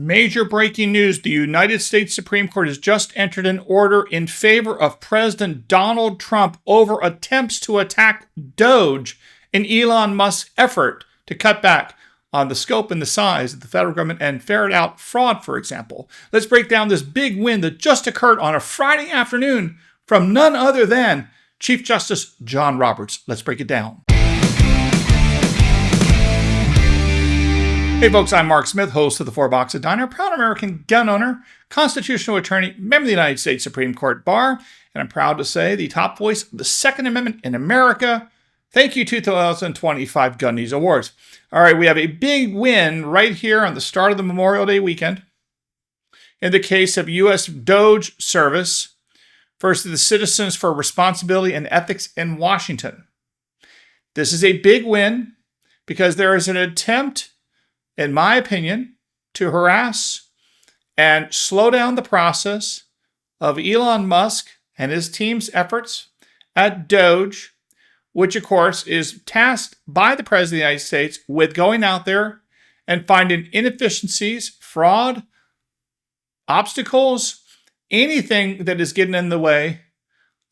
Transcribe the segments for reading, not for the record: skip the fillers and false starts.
Major breaking news. The United States Supreme Court has just entered an order in favor of President Donald Trump over attempts to attack Doge in Elon Musk's effort to cut back on the scope and the size of the federal government and ferret out fraud, for example. Let's break down this big win that just occurred on a Friday afternoon from none other than Chief Justice John Roberts. Let's break it down. Hey folks, I'm Mark Smith, host of the Four Box of Diner, proud American gun owner, constitutional attorney, member of the United States Supreme Court Bar, and I'm proud to say the top voice of the Second Amendment in America. Thank you, 2025 Gundies Awards. All right, we have a big win right here on the start of the Memorial Day weekend in the case of U.S. Doge service versus the Citizens for Responsibility and Ethics in Washington. This is a big win because there is an attempt, in my opinion, to harass and slow down the process of Elon Musk and his team's efforts at Doge, which, of course, is tasked by the President of the United States with going out there and finding inefficiencies, fraud, obstacles, anything that is getting in the way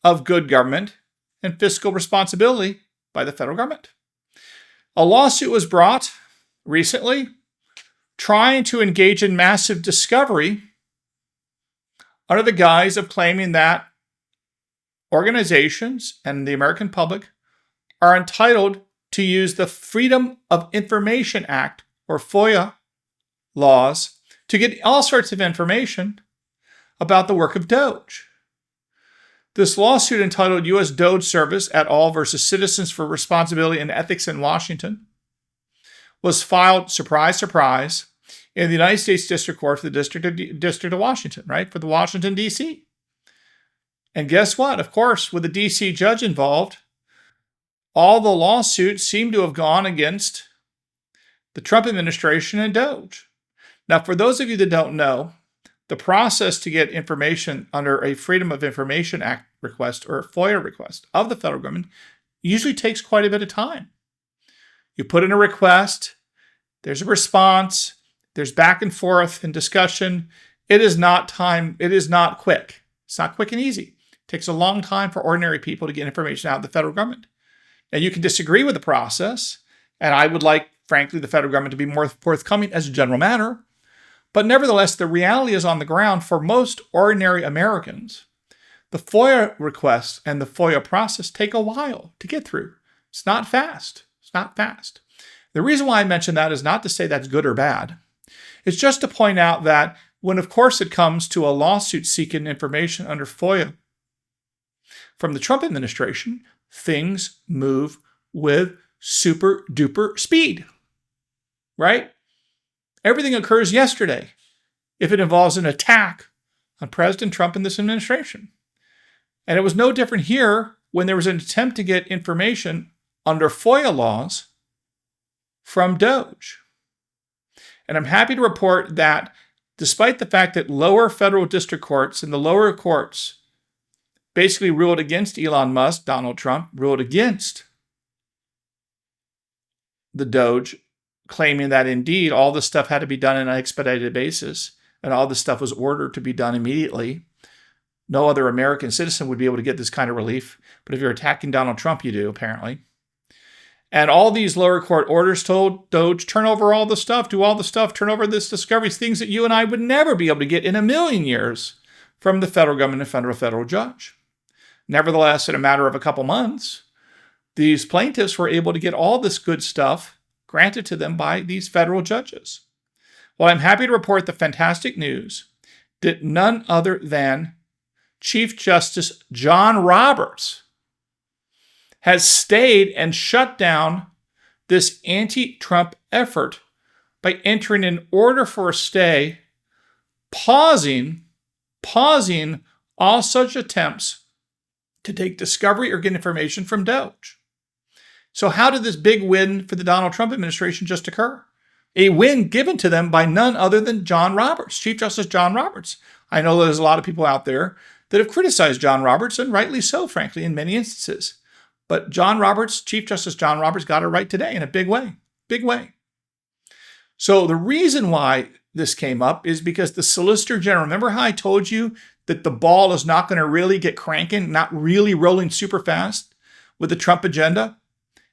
of good government and fiscal responsibility by the federal government. A lawsuit was brought recently trying to engage in massive discovery under the guise of claiming that organizations and the American public are entitled to use the Freedom of Information Act, or FOIA laws, to get all sorts of information about the work of Doge. This lawsuit, entitled U.S. Doge Service et al. Versus Citizens for Responsibility and Ethics in Washington, was filed, surprise, surprise, in the United States District Court for the District of Washington, right? For the Washington, D.C. And guess what? Of course, with the D.C. judge involved, all the lawsuits seem to have gone against the Trump administration and Doge. Now, for those of you that don't know, the process to get information under a Freedom of Information Act request or a FOIA request of the federal government usually takes quite a bit of time. You put in a request, there's a response, there's back and forth and discussion. It is not quick. It's not quick and easy. It takes a long time for ordinary people to get information out of the federal government. Now, you can disagree with the process, and I would like, frankly, the federal government to be more forthcoming as a general matter. But nevertheless, the reality is on the ground for most ordinary Americans. The FOIA requests and the FOIA process take a while to get through. It's not fast. It's not fast. The reason why I mention that is not to say that's good or bad. It's just to point out that when, of course, it comes to a lawsuit seeking information under FOIA from the Trump administration, things move with super duper speed, right? Everything occurs yesterday if it involves an attack on President Trump and this administration. And it was no different here when there was an attempt to get information under FOIA laws from Doge. And I'm happy to report that despite the fact that lower federal district courts and the lower courts basically ruled against Elon Musk, Donald Trump, ruled against the Doge, claiming that indeed all this stuff had to be done on an expedited basis and all this stuff was ordered to be done immediately. No other American citizen would be able to get this kind of relief. But if you're attacking Donald Trump, you do, apparently. And all these lower court orders told Doge, turn over all the stuff, do all the stuff, turn over this discoveries, things that you and I would never be able to get in a million years from the federal government in front of a federal judge. Nevertheless, in a matter of a couple months, these plaintiffs were able to get all this good stuff granted to them by these federal judges. Well, I'm happy to report the fantastic news that none other than Chief Justice John Roberts has stayed and shut down this anti-Trump effort by entering an order for a stay, pausing all such attempts to take discovery or get information from Doge. So how did this big win for the Donald Trump administration just occur? A win given to them by none other than John Roberts, Chief Justice John Roberts. I know there's a lot of people out there that have criticized John Roberts, and rightly so, frankly, in many instances. But John Roberts, Chief Justice John Roberts, got it right today in a big way. Big way. So the reason why this came up is because the Solicitor General, remember how I told you that the ball is not going to really get cranking, not really rolling super fast with the Trump agenda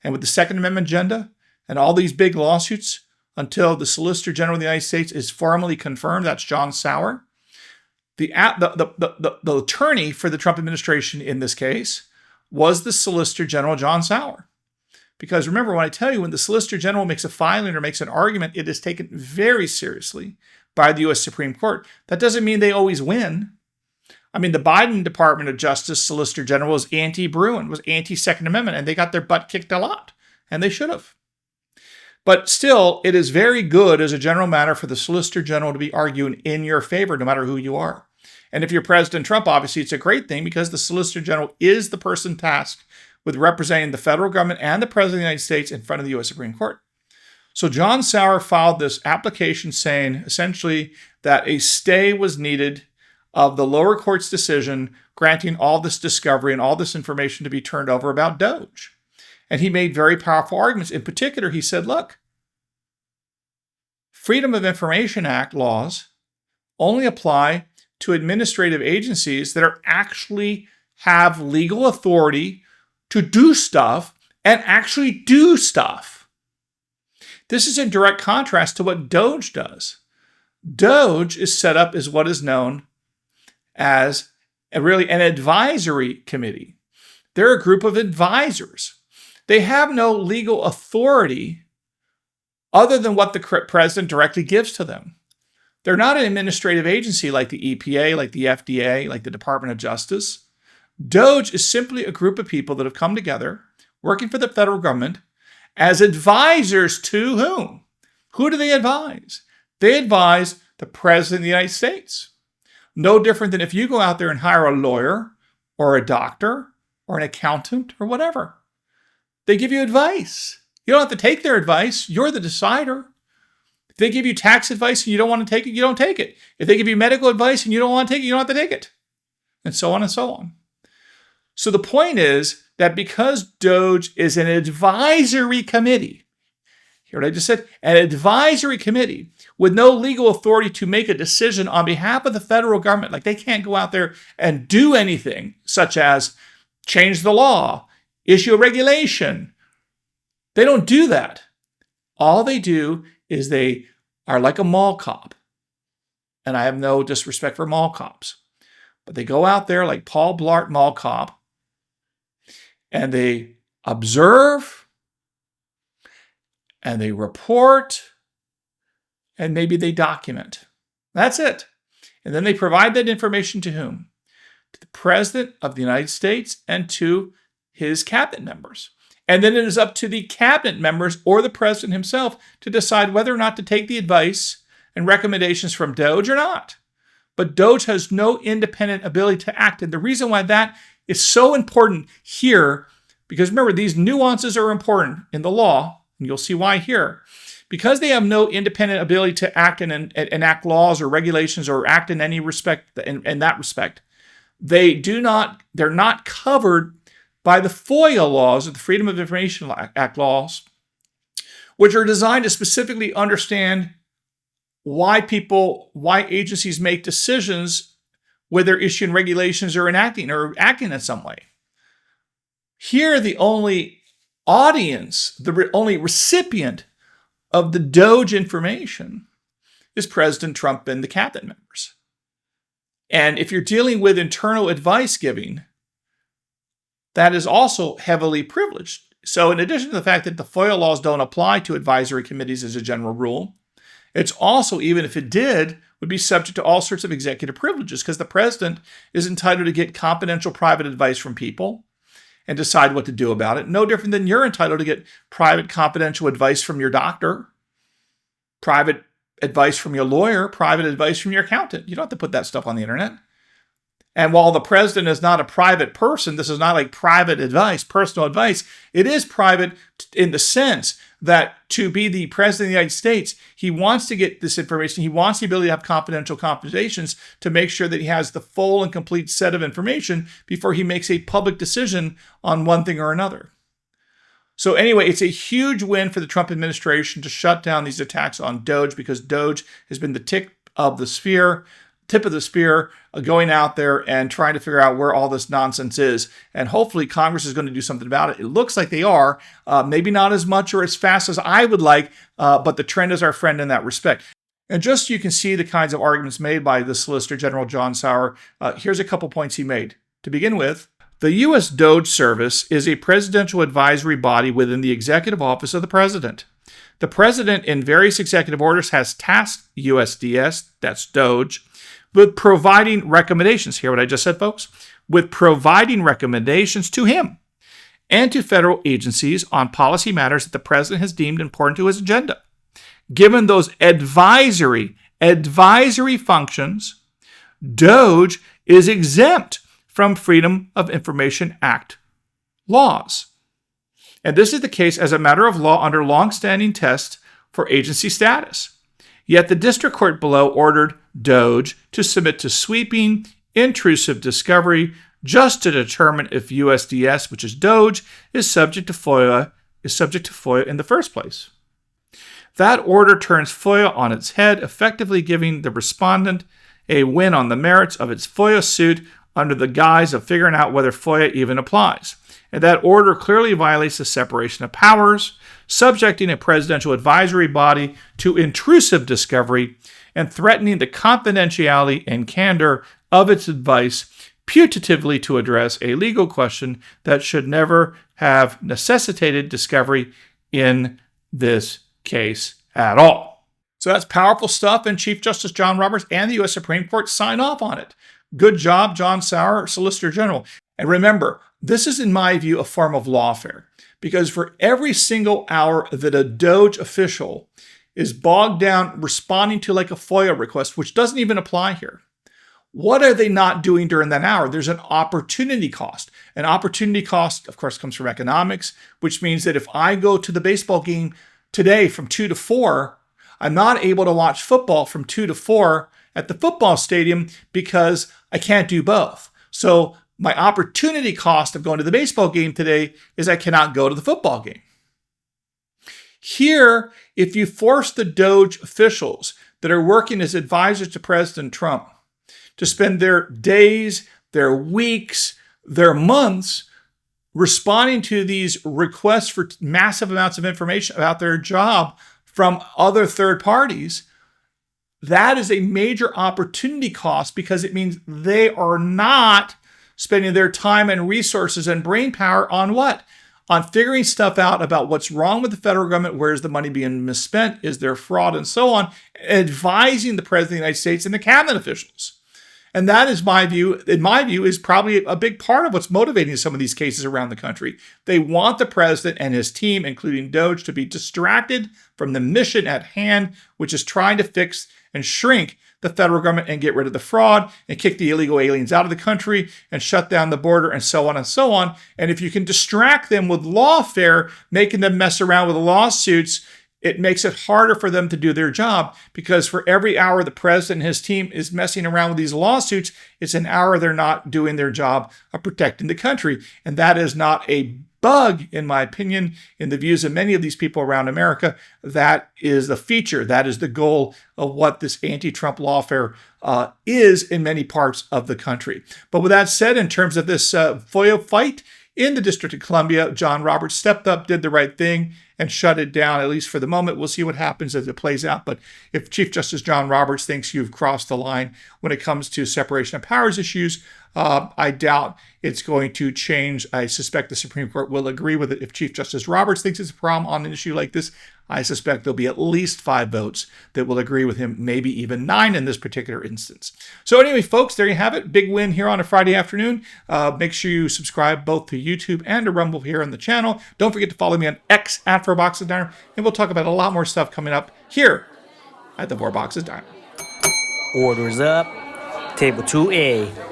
and with the Second Amendment agenda and all these big lawsuits until the Solicitor General of the United States is formally confirmed? That's John Sauer. The attorney for the Trump administration in this case was the Solicitor General, John Sauer. Because remember, when I tell you, when the Solicitor General makes a filing or makes an argument, it is taken very seriously by the U.S. Supreme Court. That doesn't mean they always win. I mean, the Biden Department of Justice Solicitor General was anti-Bruin, was anti-Second Amendment, and they got their butt kicked a lot, and they should have. But still, it is very good as a general matter for the Solicitor General to be arguing in your favor, no matter who you are. And if you're President Trump, obviously it's a great thing because the Solicitor General is the person tasked with representing the federal government and the President of the United States in front of the U.S. Supreme Court. So John Sauer filed this application saying essentially that a stay was needed of the lower court's decision granting all this discovery and all this information to be turned over about Doge. And he made very powerful arguments. In particular, he said, look, Freedom of Information Act laws only apply to administrative agencies that are actually have legal authority to do stuff and actually do stuff. This is in direct contrast to what Doge does. Doge is set up as what is known as really an advisory committee. They're a group of advisors. They have no legal authority other than what the president directly gives to them. They're not an administrative agency like the EPA, like the FDA, like the Department of Justice. Doge is simply a group of people that have come together, working for the federal government, as advisors to whom? Who do they advise? They advise the President of the United States. No different than if you go out there and hire a lawyer or a doctor or an accountant or whatever. They give you advice. You don't have to take their advice. You're the decider. If they give you tax advice and you don't want to take it, you don't take it. If they give you medical advice and you don't want to take it, you don't have to take it. And so on and so on. So the point is that because Doge is an advisory committee, hear what I just said? An advisory committee with no legal authority to make a decision on behalf of the federal government. Like they can't go out there and do anything such as change the law, issue a regulation. They don't do that. All they do is they are like a mall cop. And I have no disrespect for mall cops. But they go out there like Paul Blart Mall Cop and they observe and they report and maybe they document. That's it. And then they provide that information to whom? To the President of the United States and to his cabinet members. And then it is up to the cabinet members or the president himself to decide whether or not to take the advice and recommendations from Doge or not. But Doge has no independent ability to act. And the reason why that is so important here, because remember, these nuances are important in the law, and you'll see why here. Because they have no independent ability to act and enact laws or regulations or act in any respect, in that respect, they're not covered by the FOIA laws, or the Freedom of Information Act laws, which are designed to specifically understand why agencies make decisions, whether issuing regulations or acting in some way. Here, the only audience, the only recipient of the Doge information is President Trump and the cabinet members. And if you're dealing with internal advice giving, that is also heavily privileged. So in addition to the fact that the FOIA laws don't apply to advisory committees as a general rule, it's also, even if it did, would be subject to all sorts of executive privileges because the president is entitled to get confidential private advice from people and decide what to do about it. No different than you're entitled to get private confidential advice from your doctor, private advice from your lawyer, private advice from your accountant. You don't have to put that stuff on the internet. And while the president is not a private person, this is not like private advice, personal advice. It is private in the sense that to be the president of the United States, he wants to get this information. He wants the ability to have confidential conversations to make sure that he has the full and complete set of information before he makes a public decision on one thing or another. So anyway, it's a huge win for the Trump administration to shut down these attacks on Doge, because Doge has been the tip of the spear, going out there and trying to figure out where all this nonsense is. And hopefully Congress is going to do something about it. It looks like they are, maybe not as much or as fast as I would like, but the trend is our friend in that respect. And just so you can see the kinds of arguments made by the Solicitor General John Sauer, here's a couple points he made. To begin with, the U.S. Doge Service is a presidential advisory body within the executive office of the president. The president, in various executive orders, has tasked USDS, that's Doge, with providing recommendations. Hear what I just said, folks? With providing recommendations to him and to federal agencies on policy matters that the president has deemed important to his agenda. Given those advisory functions, Doge is exempt from Freedom of Information Act laws. And this is the case as a matter of law under long-standing tests for agency status. Yet the district court below ordered Doge to submit to sweeping, intrusive discovery just to determine if USDS, which is Doge, is subject to FOIA in the first place. That order turns FOIA on its head, effectively giving the respondent a win on the merits of its FOIA suit under the guise of figuring out whether FOIA even applies. And that order clearly violates the separation of powers, subjecting a presidential advisory body to intrusive discovery and threatening the confidentiality and candor of its advice putatively to address a legal question that should never have necessitated discovery in this case at all. So that's powerful stuff, and Chief Justice John Roberts and the U.S. Supreme Court sign off on it. Good job, John Sauer, Solicitor General. And remember, this is, in my view, a form of lawfare, because for every single hour that a Doge official is bogged down responding to like a FOIA request, which doesn't even apply here, what are they not doing during that hour? There's an opportunity cost. An opportunity cost, of course, comes from economics, which means that if I go to the baseball game today from 2 to 4, I'm not able to watch football from 2 to 4 at the football stadium because I can't do both. So my opportunity cost of going to the baseball game today is I cannot go to the football game. Here, if you force the Doge officials that are working as advisors to President Trump to spend their days, their weeks, their months responding to these requests for massive amounts of information about their job from other third parties, that is a major opportunity cost, because it means they are not spending their time and resources and brain power on what? On figuring stuff out about what's wrong with the federal government, where's the money being misspent, is there fraud, and so on, advising the President of the United States and the cabinet officials. And that is in my view, is probably a big part of what's motivating some of these cases around the country. They want the president and his team, including Doge, to be distracted from the mission at hand, which is trying to fix and shrink the federal government and get rid of the fraud and kick the illegal aliens out of the country and shut down the border and so on and so on. And if you can distract them with lawfare, making them mess around with lawsuits, it makes it harder for them to do their job, because for every hour the president and his team is messing around with these lawsuits, it's an hour they're not doing their job of protecting the country. And that is not a bug, in my opinion, in the views of many of these people around America. That is the feature. That is the goal of what this anti-Trump lawfare is in many parts of the country. But with that said, in terms of this FOIA fight in the District of Columbia, John Roberts stepped up, did the right thing, and shut it down, at least for the moment. We'll see what happens as it plays out. But if Chief Justice John Roberts thinks you've crossed the line when it comes to separation of powers issues, I doubt it's going to change. I suspect the Supreme Court will agree with it. If Chief Justice Roberts thinks it's a problem on an issue like this, I suspect there'll be at least 5 votes that will agree with him, maybe even 9 in this particular instance. So anyway, folks, there you have it. Big win here on a Friday afternoon. Make sure you subscribe both to YouTube and to Rumble here on the channel. Don't forget to follow me on X at 4 Boxes Diner, and we'll talk about a lot more stuff coming up here at the 4 Boxes Diner. Orders up. Table 2A.